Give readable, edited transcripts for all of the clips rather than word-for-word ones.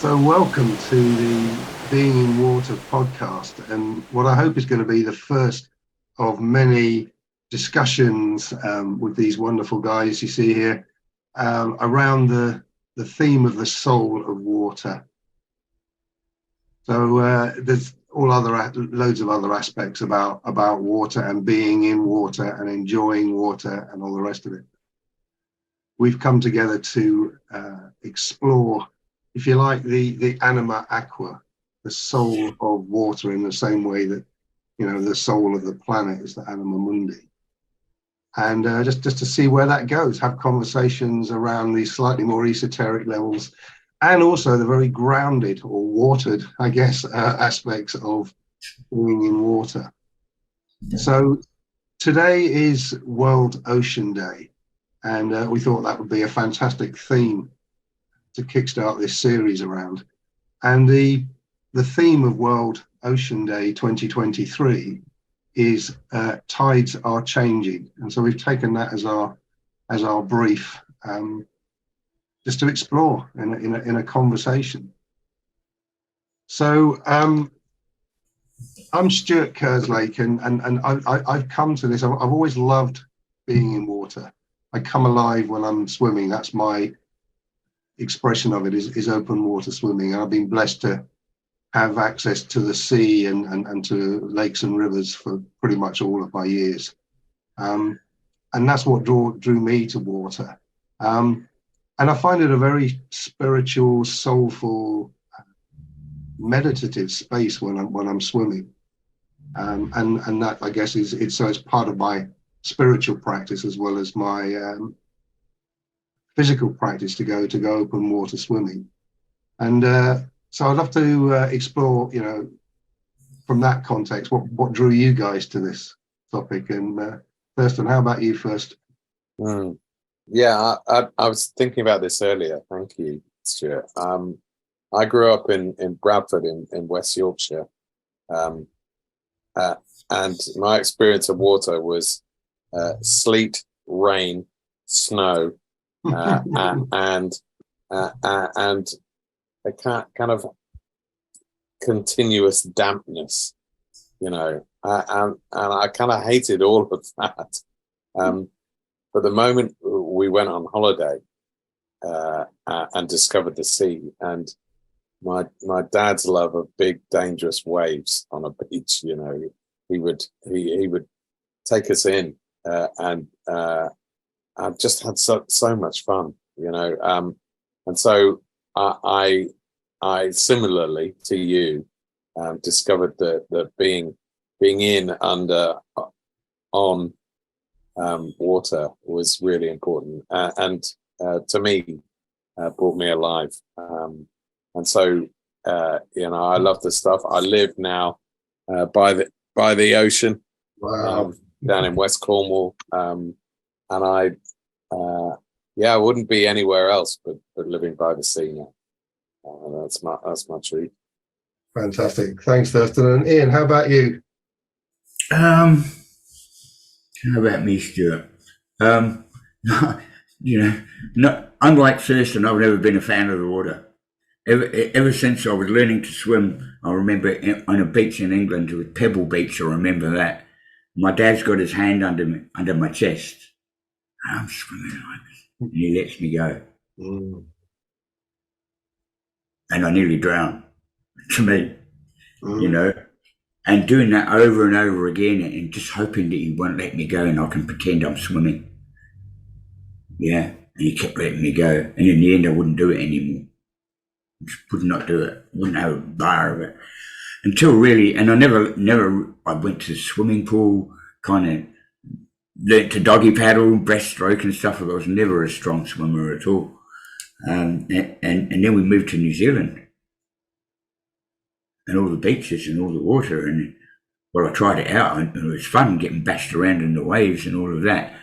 So, welcome to the Being in Water podcast, and what I hope is going to be the first of many discussions with these wonderful guys you see here around the theme of the soul of water. So, there's loads of other aspects about water and being in water and enjoying water and all the rest of it. We've come together to explore, if you like, the anima aqua, the soul of water, in the same way that, the soul of the planet is the anima mundi. And just to see where that goes, have conversations around these slightly more esoteric levels, and also the very grounded or watered, I guess, aspects of being in water. So today is World Ocean Day, and we thought that would be a fantastic theme to kickstart this series around. And the theme of World Ocean Day 2023 is tides are changing. And so we've taken that as our brief, just to explore in a conversation. So I'm Stuart Kerslake, and I've come to this. I've always loved being in water. I come alive when I'm swimming. That's my expression of it, is open water swimming. And I've been blessed to have access to the sea and to lakes and rivers for pretty much all of my years. And that's what drew me to water. And I find it a very spiritual, soulful, meditative space when I'm swimming. And that, I guess, it's part of my spiritual practice as well as my physical practice to go open water swimming. And so I'd love to explore, from that context, what drew you guys to this topic. And Thurston, how about you first? Yeah, I was thinking about this earlier. Thank you, Stuart. I grew up in Bradford in West Yorkshire. And my experience of water was sleet, rain, snow, and a kind of continuous dampness, and I kind of hated all of that. But the moment we went on holiday and discovered the sea, and my dad's love of big dangerous waves on a beach, he would take us in, and I just had so much fun, and so I similarly to you discovered that being in under on water was really important, and to me brought me alive, and so I love this stuff. I live now by the ocean. Wow. Down in West Cornwall, and I wouldn't be anywhere else but living by the sea now. That's my truth. Fantastic. Thanks, Thurston. And Ian, how about you? How about me, Stuart? Unlike Thurston, I've never been a fan of the water. Ever since I was learning to swim, I remember on a beach in England, with Pebble Beach, I remember that. My dad's got his hand under my chest. And I'm swimming like this, and he lets me go. And I nearly drown, to me, and doing that over and over again, and just hoping that he won't let me go and I can pretend I'm swimming. Yeah, and he kept letting me go. And in the end, I wouldn't do it anymore. Just would not do it. Wouldn't have a bar of it. Until really, and I went to the swimming pool, kind of learnt to doggy paddle, breaststroke and stuff, but I was never a strong swimmer at all. And then we moved to New Zealand, and all the beaches and all the water, and I tried it out, and it was fun getting bashed around in the waves and all of that.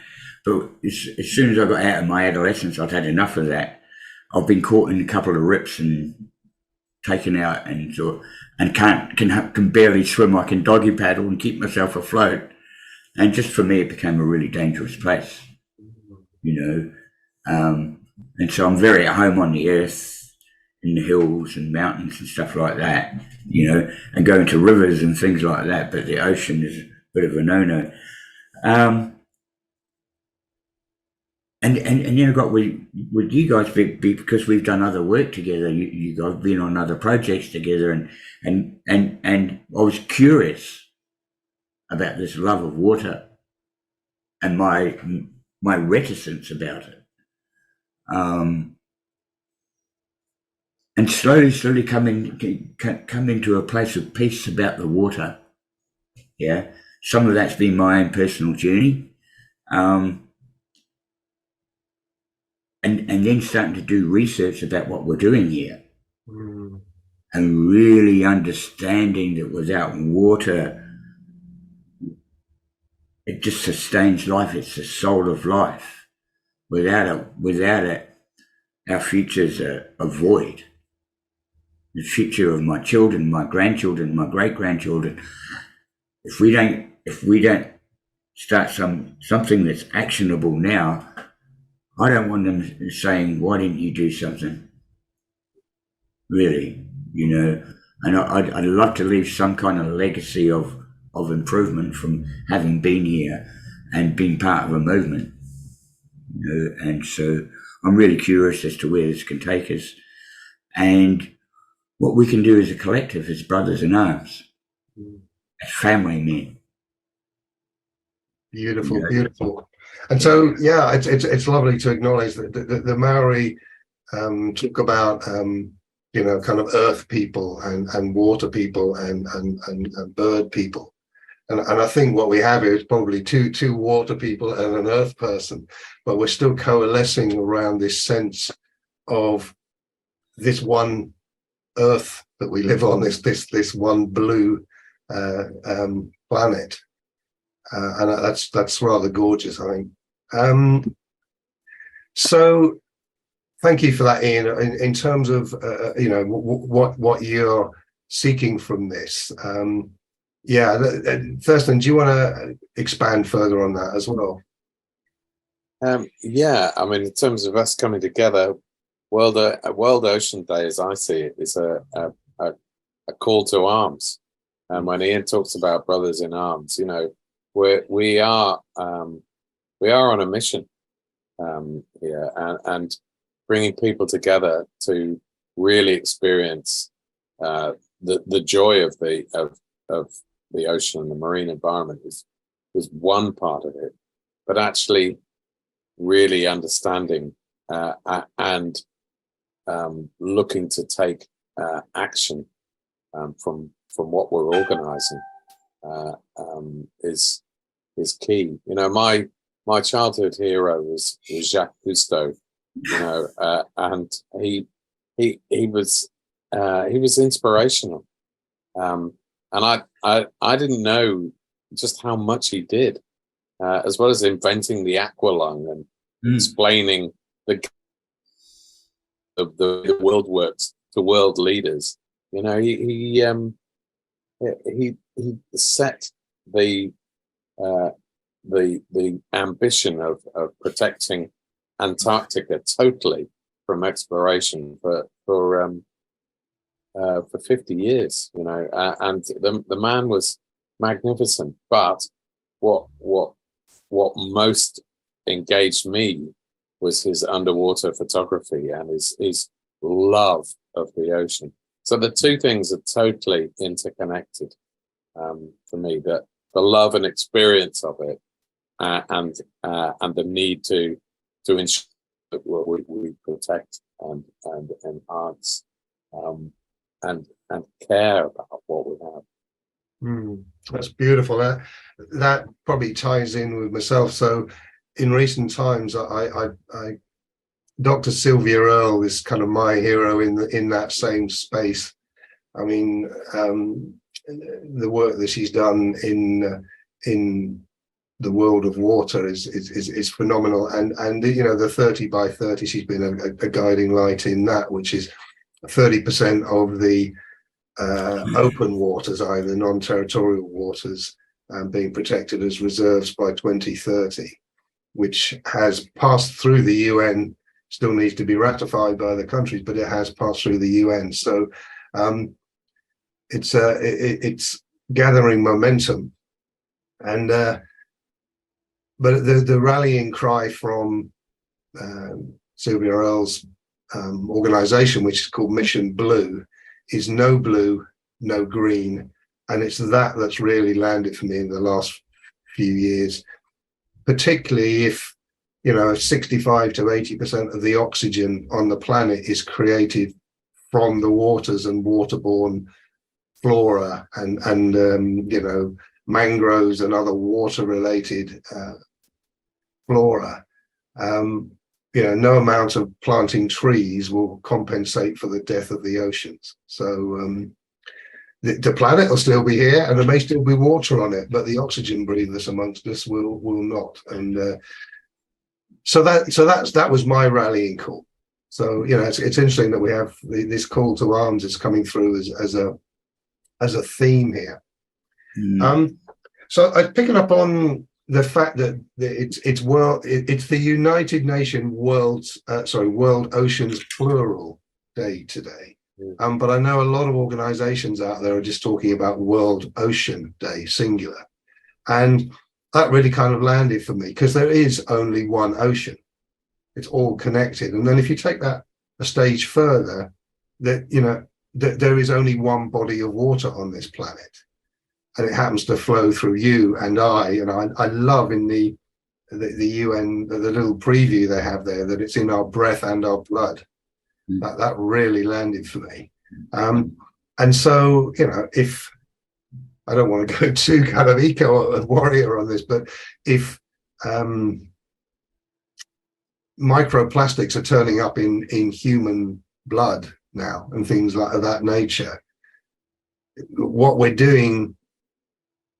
But as soon as I got out of my adolescence, I'd had enough of that. I've been caught in a couple of rips and taken out, and can barely swim. I can doggy paddle and keep myself afloat, and just for me, it became a really dangerous place, And so I'm very at home on the earth, in the hills and mountains and stuff like that, and going to rivers and things like that. But the ocean is a bit of a no-no. And got with you guys because we've done other work together. You guys have been on other projects together, and I was curious about this love of water and my reticence about it. And slowly come into a place of peace about the water. Yeah, some of that's been my own personal journey. And then starting to do research about what we're doing here, and really understanding that without water, it just sustains life. It's the soul of life. Without it, our future's a void. The future of my children, my grandchildren, my great-grandchildren. If we don't start something that's actionable now, I don't want them saying, "Why didn't you do something?" Really, And I'd love to leave some kind of legacy of improvement from having been here and being part of a movement. And so I'm really curious as to where this can take us and what we can do as a collective, as brothers in arms, as family men. Beautiful, beautiful. And so, yeah, it's lovely to acknowledge that the Maori talk about, kind of earth people and water people and bird people. And I think what we have here is probably two water people and an earth person, but we're still coalescing around this sense of this one earth that we live on, this one blue planet. And that's rather gorgeous, I think. So thank you for that, Ian. In terms of what you're seeking from this, Thurston, do you want to expand further on that as well? Yeah, I mean, in terms of us coming together, World Ocean Day, as I see it, is a call to arms. And when Ian talks about brothers in arms, we are on a mission here, and bringing people together to really experience the joy of the ocean and the marine environment is one part of it, but actually really understanding and looking to take action from what we're organising is key. My childhood hero was Jacques Cousteau, and he was inspirational, and I didn't know just how much he did, as well as inventing the aqualung and explaining the world works to world leaders. He set the ambition of protecting Antarctica totally from exploration for 50 years, and the man was magnificent. But what most engaged me was his underwater photography and his love of the ocean. So the two things are totally interconnected for me: that the love and experience of it, and the need to ensure that we protect and enhance and care about what we have. That's beautiful. That probably ties in with myself. So in recent times, I Dr. Sylvia Earle is kind of my hero in that same space. I mean, the work that she's done in the world of water is phenomenal, and the 30 by 30, she's been a guiding light in that, which is 30% of the open waters, either non-territorial waters, being protected as reserves by 2030, which has passed through the UN still needs to be ratified by the countries, but it has passed through the UN. So it's gathering momentum, and but the rallying cry from Sylvia Earle's organization, which is called Mission Blue, is no blue, no green. And it's that's really landed for me in the last few years, particularly if, 65 to 80% of the oxygen on the planet is created from the waters and waterborne flora and mangroves and other water-related flora. No amount of planting trees will compensate for the death of the oceans. So the planet will still be here, and there may still be water on it, but the oxygen breathers amongst us will not. And so that was my rallying call. So it's interesting that we have this call to arms is coming through as a theme here. So I'm picking up on the fact that it's the United Nations World Oceans Plural Day today. But I know a lot of organizations out there are just talking about World Ocean Day, singular. And that really kind of landed for me, because there is only one ocean. It's all connected. And then if you take that a stage further, that there is only one body of water on this planet, and it happens to flow through you and I. And I love in the UN, the little preview they have there, that it's in our breath and our blood. That really landed for me. And so, if I don't want to go too kind of eco warrior on this, but if microplastics are turning up in human blood now and things like of that nature, what we're doing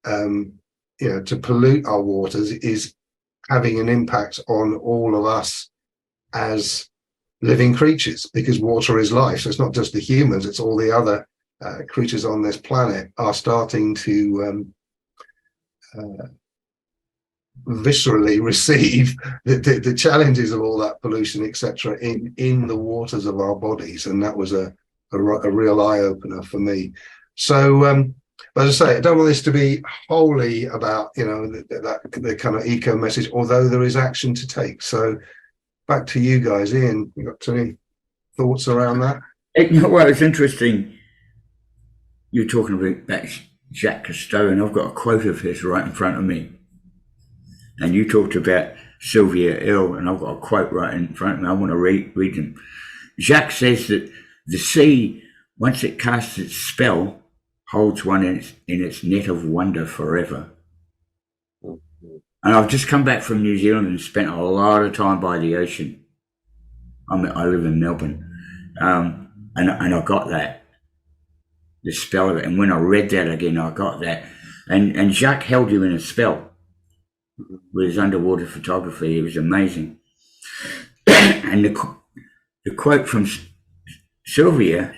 to pollute our waters is having an impact on all of us as living creatures, because water is life. So it's not just the humans, it's all the other creatures on this planet are starting to viscerally receive the challenges of all that pollution, etc., in the waters of our bodies. And that was a real eye-opener for me. So but as I say, I don't want this to be wholly about the kind of eco message, although there is action to take. So back to you guys. Ian, you got any thoughts around that? Well, it's interesting you're talking about Jacques Cousteau, and I've got a quote of his right in front of me. And you talked about Sylvia Earle, and I've got a quote right in front of me. I want to read them. Jacques says that the sea, once it casts its spell, holds one in its net of wonder forever. And I've just come back from New Zealand and spent a lot of time by the ocean. I live in Melbourne, and I got that, the spell of it. And when I read that again, I got that. And Jacques held you in a spell with his underwater photography. It was amazing. And the quote from Sylvia,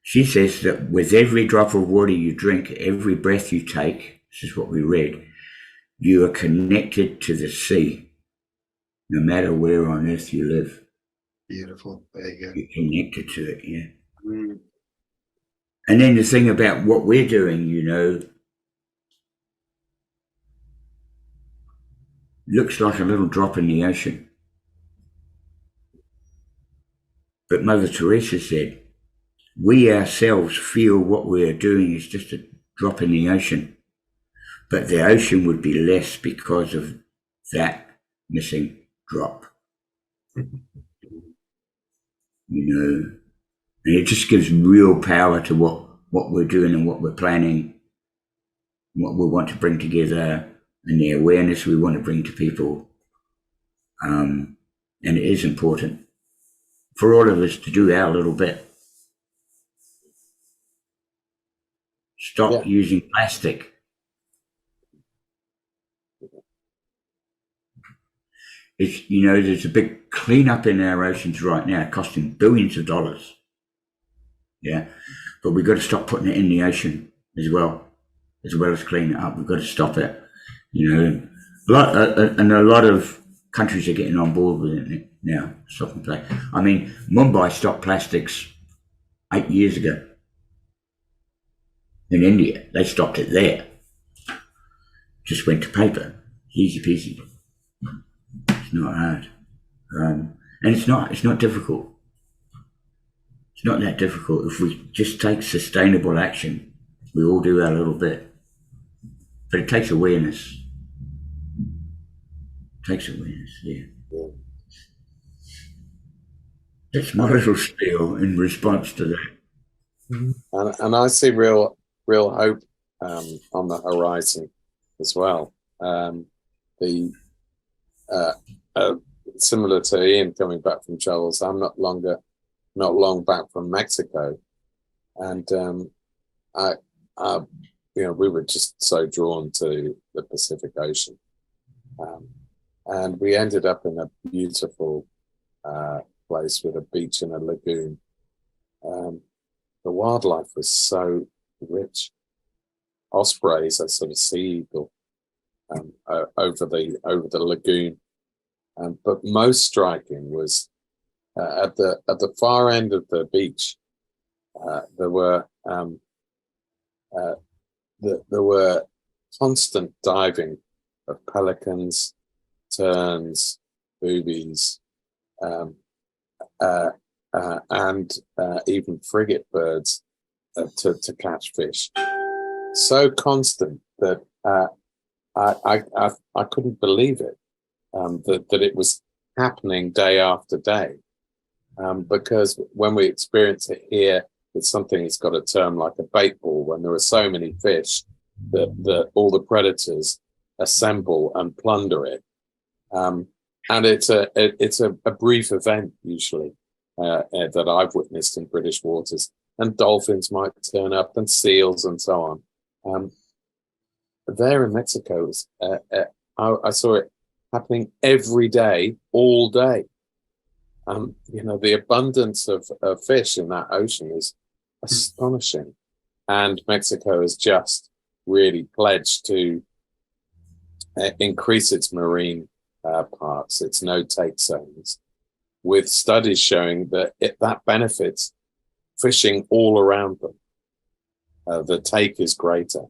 she says that with every drop of water you drink, every breath you take, this is what we read, you are connected to the sea, no matter where on earth you live. Beautiful. There you go. You're connected to it, yeah. And then the thing about what we're doing, looks like a little drop in the ocean. But Mother Teresa said, we ourselves feel what we are doing is just a drop in the ocean, but the ocean would be less because of that missing drop. And it just gives real power to what we're doing and what we're planning, what we want to bring together, and the awareness we want to bring to people. And it is important for all of us to do our little bit. Stop using plastic. It's, there's a big cleanup in our oceans right now, costing billions of dollars. Yeah. But we've got to stop putting it in the ocean as well as clean it up. We've got to stop it. A lot of countries are getting on board with it now. Stop and play. I mean, Mumbai stopped plastics 8 years ago. In India, they stopped it there. Just went to paper. Easy peasy. It's not hard. And it's not difficult. It's not that difficult. If we just take sustainable action, we all do our little bit. But it takes awareness. It takes awareness, yeah. That's my little spiel in response to that. And I see real hope on the horizon as well. Similar to Ian coming back from travels, I'm not long back from Mexico, and we were just so drawn to the Pacific Ocean, and we ended up in a beautiful place with a beach and a lagoon. The wildlife was so rich. Ospreys, a sort of sea eagle, over the lagoon. But most striking was at the far end of the beach. There were constant diving of pelicans, terns, boobies, and even frigate birds to catch fish. So constant that I couldn't believe it. That it was happening day after day, because when we experience it here with something that's got a term like a bait ball, when there are so many fish that all the predators assemble and plunder it, and it's a brief event usually that I've witnessed in British waters, and dolphins might turn up and seals and so on. There in Mexico, I saw it happening every day, all day. The abundance of fish in that ocean is astonishing. And Mexico has just really pledged to increase its marine parks, its no-take zones, with studies showing that that benefits fishing all around them. The take is greater.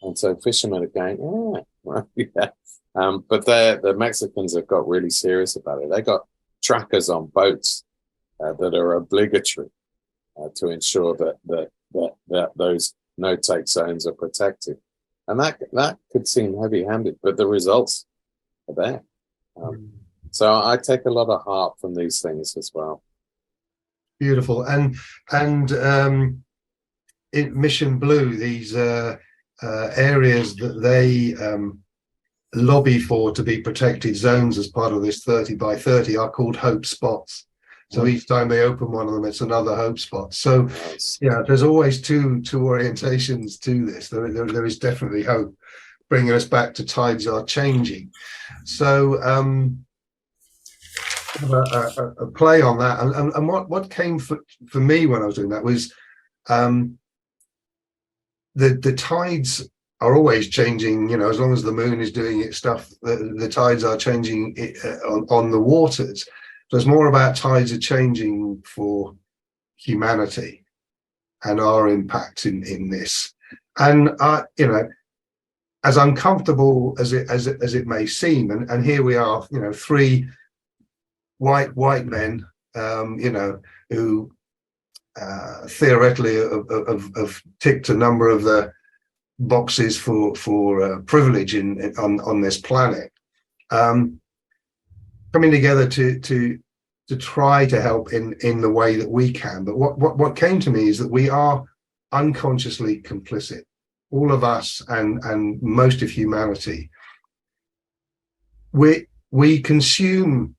And so fishermen are going, yeah. But the Mexicans have got really serious about it. They got trackers on boats that are obligatory to ensure that those no-take zones are protected. And that could seem heavy-handed, but the results are there. So I take a lot of heart from these things as well. Beautiful. And in Mission Blue, these areas that they lobby for to be protected zones as part of this 30 by 30 are called hope spots. So each time they open one of them, it's another hope spot. So Nice. yeah, there's always two orientations to this. There is definitely hope, bringing us back to tides are changing. So a play on that, and what came for me when I was doing that was the tides are always changing. As long as the moon is doing its stuff, the tides are changing on the waters. So it's more about tides are changing for humanity and our impact in this. And as uncomfortable as it may seem, and here we are, three white men, who theoretically have ticked a number of the boxes for privilege on this planet, coming together to try to help in the way that we can. But what came to me is that we are unconsciously complicit, all of us and most of humanity. We consume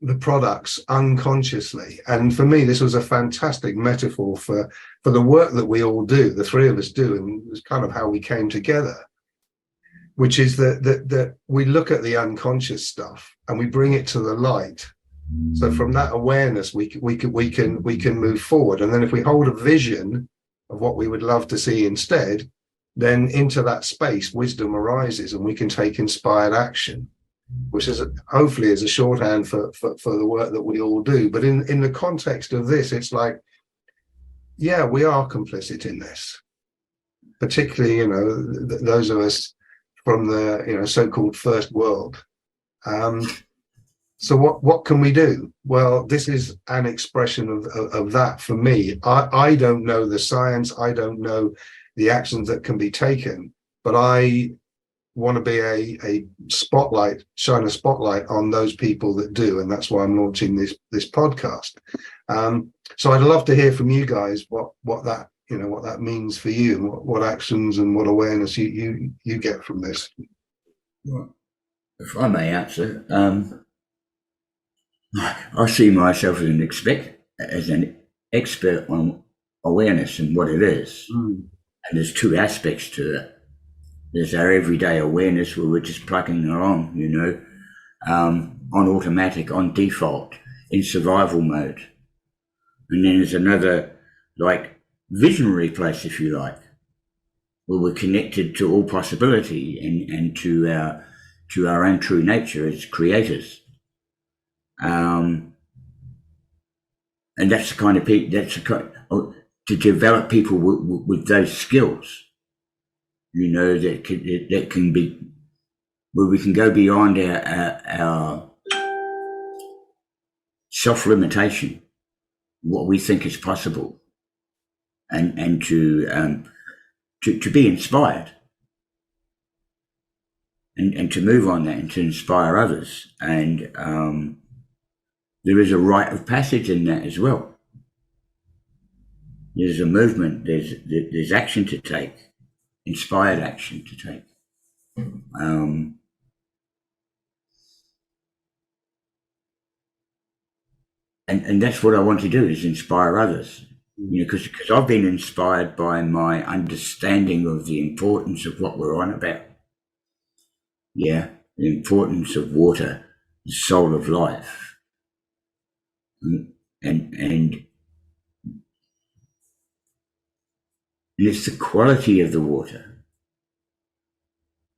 the products unconsciously, and for me this was a fantastic metaphor for the work that we all do, the three of us do, and it's kind of how we came together, which is that we look at the unconscious stuff and we bring it to the light. So from that awareness we can move forward, and then if we hold a vision of what we would love to see instead, then into that space wisdom arises and we can take inspired action. which is hopefully is a shorthand for the work that we all do. But in the context of this, it's like, yeah, we are complicit in this, particularly, you know, those of us from the, you know, so-called first world. So what can we do? Well, this is an expression of that for me. I don't know the science. I don't know the actions that can be taken, but I want to be a spotlight, shine a spotlight on those people that do, and that's why I'm launching this podcast. So I'd love to hear from you guys what that, you know, what that means for you, and what actions and what awareness you get from this. Well, if I may answer, I see myself as an expert on awareness and what it is. And there's two aspects to it. There's our everyday awareness where we're just plugging along, you know, on automatic, on default, in survival mode. And then there's another, like, visionary place, if you like, where we're connected to all possibility and to our own true nature as creators. And that's the kind of people, to develop people with those skills, you know, that can be, where we can go beyond our self-limitation, what we think is possible, and to be inspired, and to move on that and to inspire others. And there is a rite of passage in that as well. There's a movement, there's action to take, inspired action to take. And that's what I want to do, is inspire others. You know, because I've been inspired by my understanding of the importance of what we're on about. Yeah, the importance of water, the soul of life. And it's the quality of the water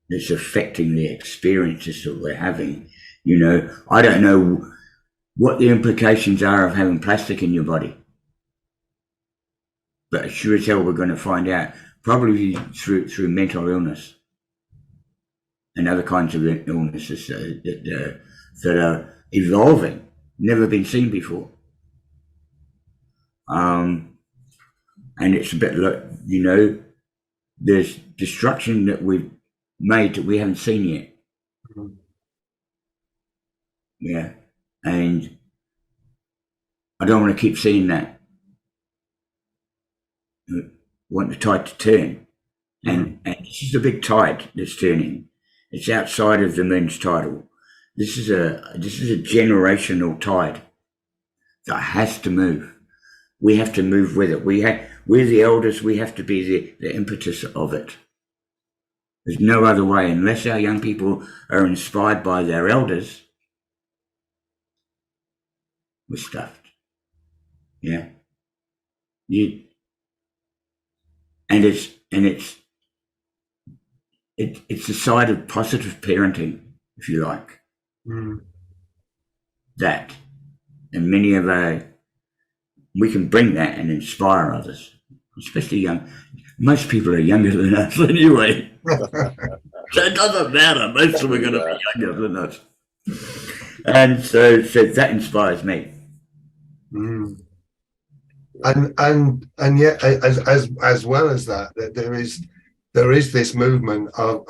that's affecting the experiences that we're having. You know, I don't know what the implications are of having plastic in your body, but sure as hell we're going to find out, probably through mental illness and other kinds of illnesses that are evolving, never been seen before. And it's a bit like, you know, there's destruction that we've made that we haven't seen yet. Yeah, and I don't want to keep seeing that. I want the tide to turn, and this is a big tide that's turning. It's outside of the moon's tidal. This is a generational tide that has to move. We have to move with it. We're the elders. We have to be the impetus of it. There's no other way. Unless our young people are inspired by their elders, we're stuffed. Yeah. And it's the side of positive parenting, if you like. That, and many of we can bring that and inspire others, especially young. Most people are younger than us anyway. So it doesn't matter. Most of them are going to be younger than us. And so that inspires me. And yet, as well as that there is this movement of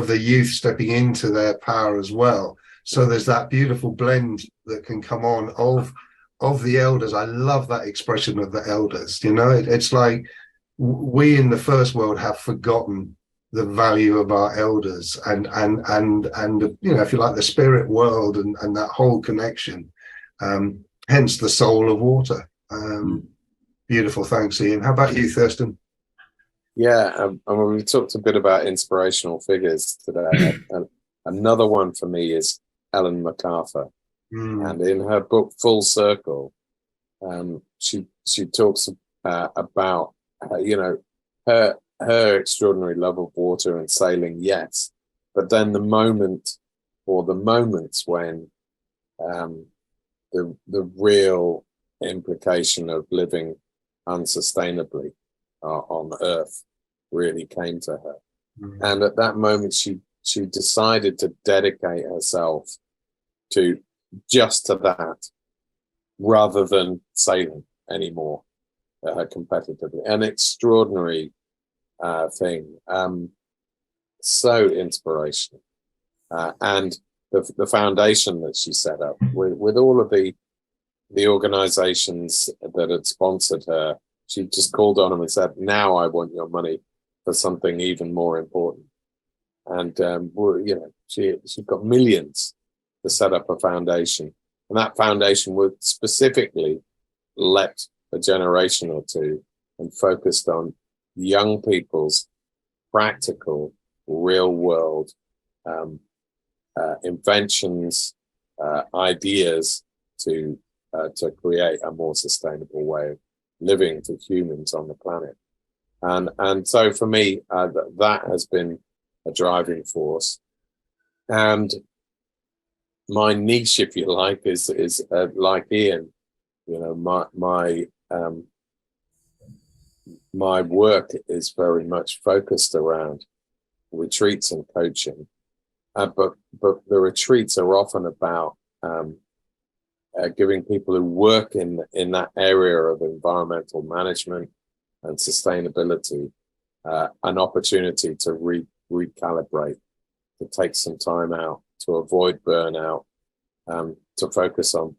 the youth stepping into their power as well. So there's that beautiful blend that can come on of the elders. I love that expression of the elders. You know, it's like we in the first world have forgotten the value of our elders and you know, if you like, the spirit world and that whole connection. Hence the soul of water. Beautiful. Thanks, Ian. How about you, Thurston? Yeah, we talked a bit about inspirational figures today. And another one for me is Ellen MacArthur. And in her book Full Circle, she talks about you know, her extraordinary love of water and sailing, yes, but then the moment or the moments when the real implication of living unsustainably on Earth really came to her. Mm. And at that moment, she decided to dedicate herself to just to that, rather than sailing anymore competitively. An extraordinary thing, so inspirational. And the foundation that she set up with all of the organizations that had sponsored her, she just called on them and said, "Now I want your money for something even more important." And you know, she got millions to set up a foundation, and that foundation would specifically leapt a generation or two and focused on young people's practical, real world inventions, ideas to create a more sustainable way of living for humans on the planet. And so for me, that has been a driving force. And my niche, if you like, is like Ian. You know, my work is very much focused around retreats and coaching, but the retreats are often about giving people who work in that area of environmental management and sustainability an opportunity to recalibrate, to take some time out, to avoid burnout, to focus on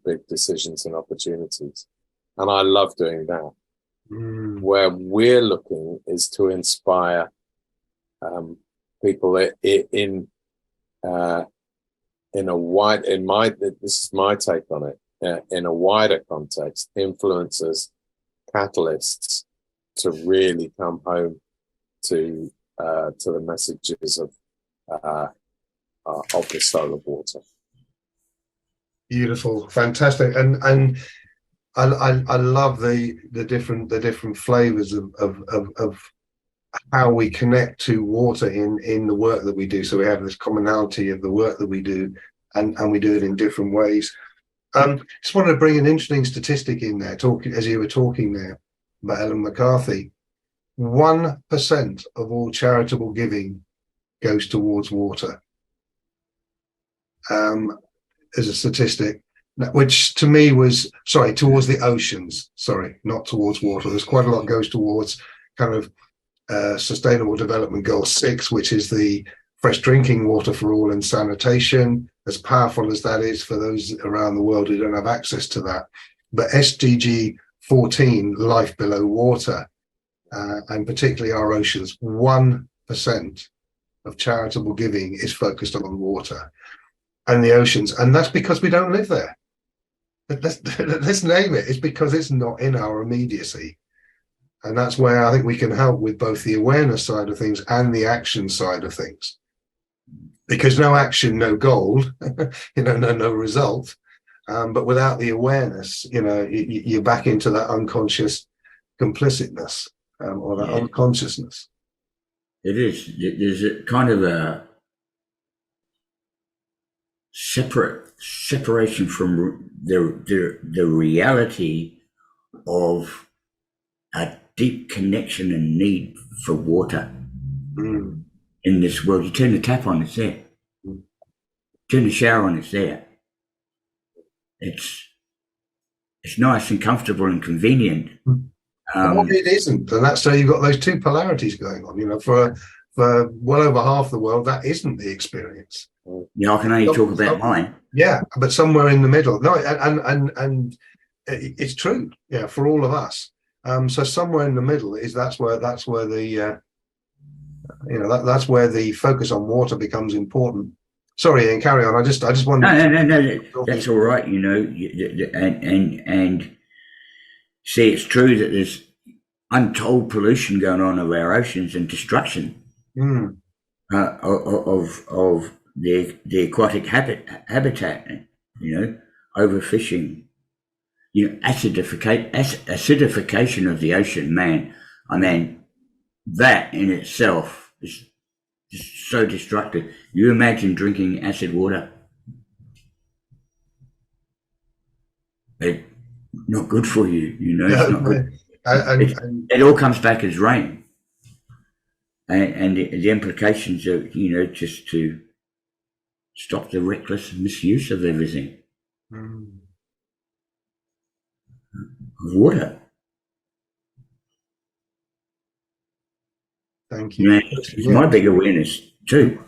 big decisions and opportunities. And I love doing that. Mm. Where we're looking is to inspire people in a wide, this is my take on it, in a wider context, influencers, catalysts, to really come home to the messages of the soul of water. Beautiful, fantastic, and I love the different flavors of how we connect to water in the work that we do. So we have this commonality of the work that we do, and we do it in different ways. Just wanted to bring an interesting statistic in there, talking as you were talking there about Ellen MacArthur. 1% of all charitable giving goes towards water. As a statistic, which to me was, sorry, towards the oceans, sorry, not towards water. There's quite a lot goes towards kind of Sustainable Development Goal 6, which is the fresh drinking water for all and sanitation, as powerful as that is for those around the world who don't have access to that. But SDG 14, life below water, and particularly our oceans, 1% of charitable giving is focused on water and the oceans, and that's because we don't live there. Let's name it. It's because it's not in our immediacy, and that's where I think we can help with both the awareness side of things and the action side of things. Because no action, no gold, no result. But without the awareness, you're back into that unconscious complicitness or that unconsciousness. It is. There's a kind of a separation from the reality of a deep connection and need for water in this world. You turn the tap on, it's there. Turn the shower on, it's there. It's nice and comfortable and convenient. It isn't, and that's so you've got those two polarities going on. For well over half the world, that isn't the experience. Yeah, I can only talk about mine. Yeah, but somewhere in the middle. No, and it's true. Yeah, for all of us. So somewhere in the middle that's where the that's where the focus on water becomes important. Sorry, Ian, carry on. I just wanted. No. That's all right. And see, it's true that there's untold pollution going on of our oceans and destruction of the aquatic habitat. Overfishing. Acidification of the ocean, man. I mean, that in itself is Just so destructive. You imagine drinking acid water. It's not good for you, you know. It's not good. It all comes back as rain. And the implications are, you know, just to stop the reckless misuse of everything. Of water. Thank you. Man, it's my big awareness too.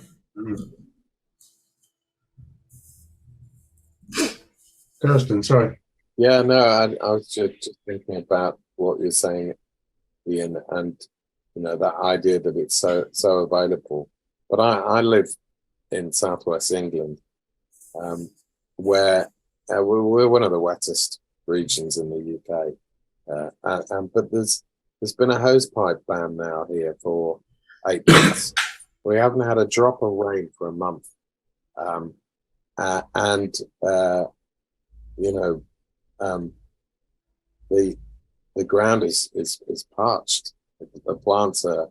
Kirsten, sorry. Yeah, no, I was just thinking about what you're saying, Ian, and you know that idea that it's so available. But I live in southwest England, where we're one of the wettest regions in the UK, but there's been a hosepipe ban now here for 8 months. We haven't had a drop of rain for a month, and you know, the ground is parched. The plants are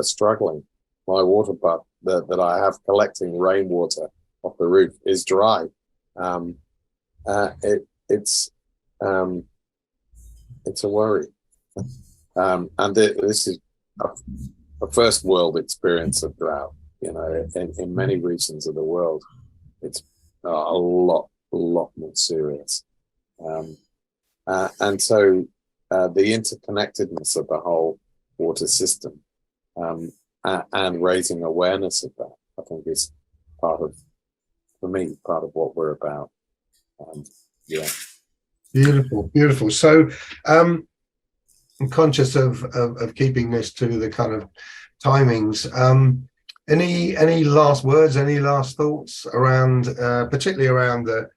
struggling. My water butt that I have collecting rainwater off the roof is dry. It's a worry, and this is a first world experience of drought. You know, in many regions of the world, it's a lot more serious, and so the interconnectedness of the whole water system, and raising awareness of that, I think is part of what we're about. Yeah. Beautiful. So I'm conscious of keeping this to the kind of timings. Any last words, any last thoughts around, particularly around the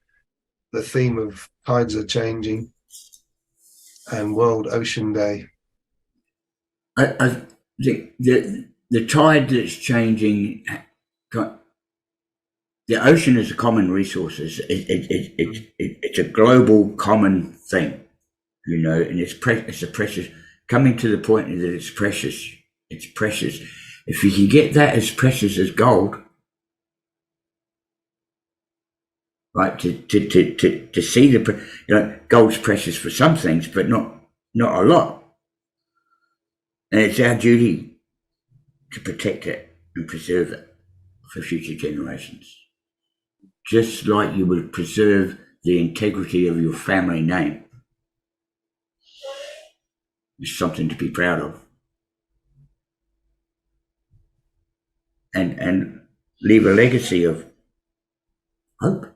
theme of tides are changing and World Ocean Day? I think the tide that's changing, the ocean is a common resource. It's a global common thing, you know, and it's a precious, coming to the point that it's precious. It's precious. If you can get that as precious as gold, right? To see you know, gold's precious for some things, but not a lot. And it's our duty to protect it and preserve it for future generations. Just like you would preserve the integrity of your family name. It's something to be proud of. And leave a legacy of hope.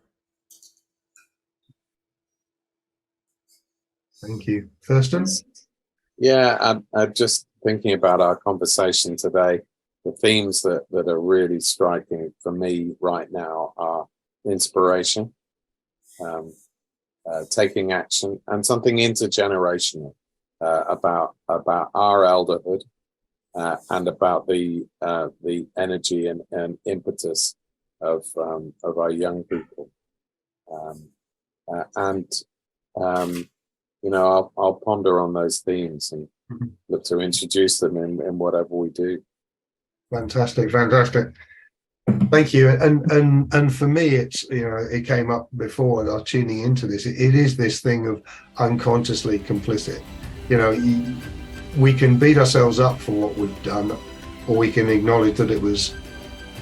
Thank you. Thurston? Yeah, I'm just thinking about our conversation today. The themes that are really striking for me right now are inspiration, taking action, and something intergenerational about our elderhood, and about the energy and impetus of our young people, you know, I'll ponder on those themes and look to introduce them in whatever we do. Fantastic. Thank you. And for me, it's, you know, it came up before and I was tuning into this. It is this thing of unconsciously complicit. You know, we can beat ourselves up for what we've done, or we can acknowledge that it was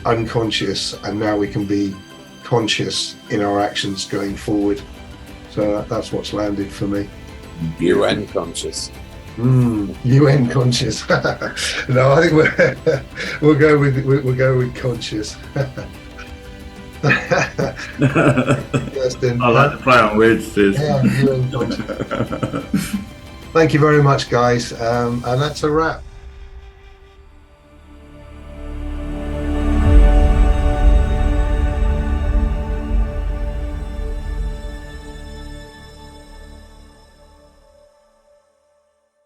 unconscious and now we can be conscious in our actions going forward. So that's what's landed for me. UN conscious. UN conscious. No, I think we'll go with conscious. I like to play on words, Sis. Yeah, UN conscious. Thank you very much, guys, and that's a wrap.